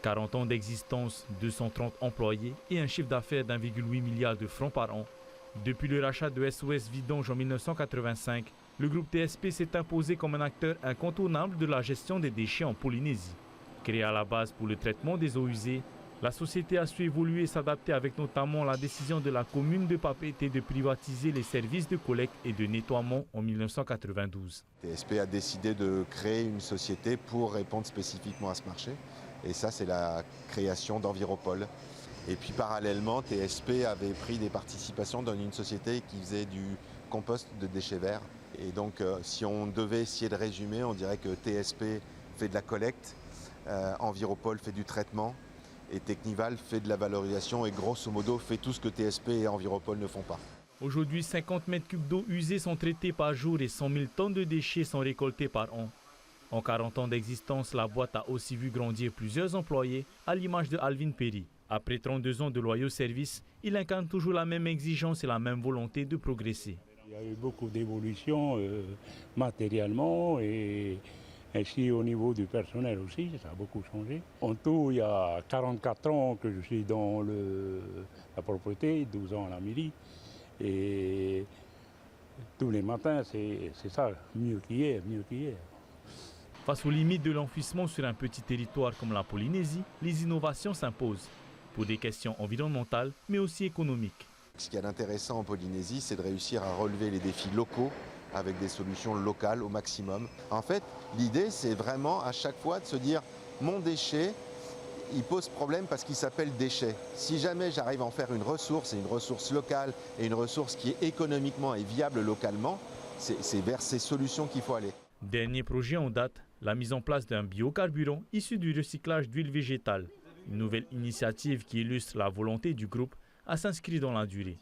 40 ans d'existence, 230 employés et un chiffre d'affaires d'1,8 milliard de francs par an. Depuis le rachat de SOS Vidange en 1985, le groupe TSP s'est imposé comme un acteur incontournable de la gestion des déchets en Polynésie. Créée à la base pour le traitement des eaux usées, la société a su évoluer et s'adapter avec notamment la décision de la commune de Papeete de privatiser les services de collecte et de nettoiement en 1992. TSP a décidé de créer une société pour répondre spécifiquement à ce marché. Et ça, c'est la création d'Enviropol. Et puis parallèlement, TSP avait pris des participations dans une société qui faisait du compost de déchets verts. Et donc, si on devait essayer de résumer, on dirait que TSP fait de la collecte, Enviropol fait du traitement, et Technival fait de la valorisation et grosso modo fait tout ce que TSP et Enviropol ne font pas. Aujourd'hui, 50 mètres cubes d'eau usée sont traités par jour et 100 000 tonnes de déchets sont récoltés par an. En 40 ans d'existence, la boîte a aussi vu grandir plusieurs employés, à l'image de Alvin Perry. Après 32 ans de loyaux services, il incarne toujours la même exigence et la même volonté de progresser. Il y a eu beaucoup d'évolutions matériellement et ainsi au niveau du personnel aussi, ça a beaucoup changé. En tout, il y a 44 ans que je suis dans la propriété, 12 ans à la mairie. Et tous les matins, c'est ça, mieux qu'hier, mieux qu'hier. Face aux limites de l'enfouissement sur un petit territoire comme la Polynésie, les innovations s'imposent, pour des questions environnementales, mais aussi économiques. Ce qu'il y a d'intéressant en Polynésie, c'est de réussir à relever les défis locaux avec des solutions locales au maximum. En fait, l'idée, c'est vraiment à chaque fois de se dire « mon déchet, il pose problème parce qu'il s'appelle déchet. Si jamais j'arrive à en faire une ressource, et une ressource locale, et une ressource qui est économiquement et viable localement, c'est vers ces solutions qu'il faut aller. » Dernier projet en date, la mise en place d'un biocarburant issu du recyclage d'huile végétale. Une nouvelle initiative qui illustre la volonté du groupe à s'inscrire dans la durée.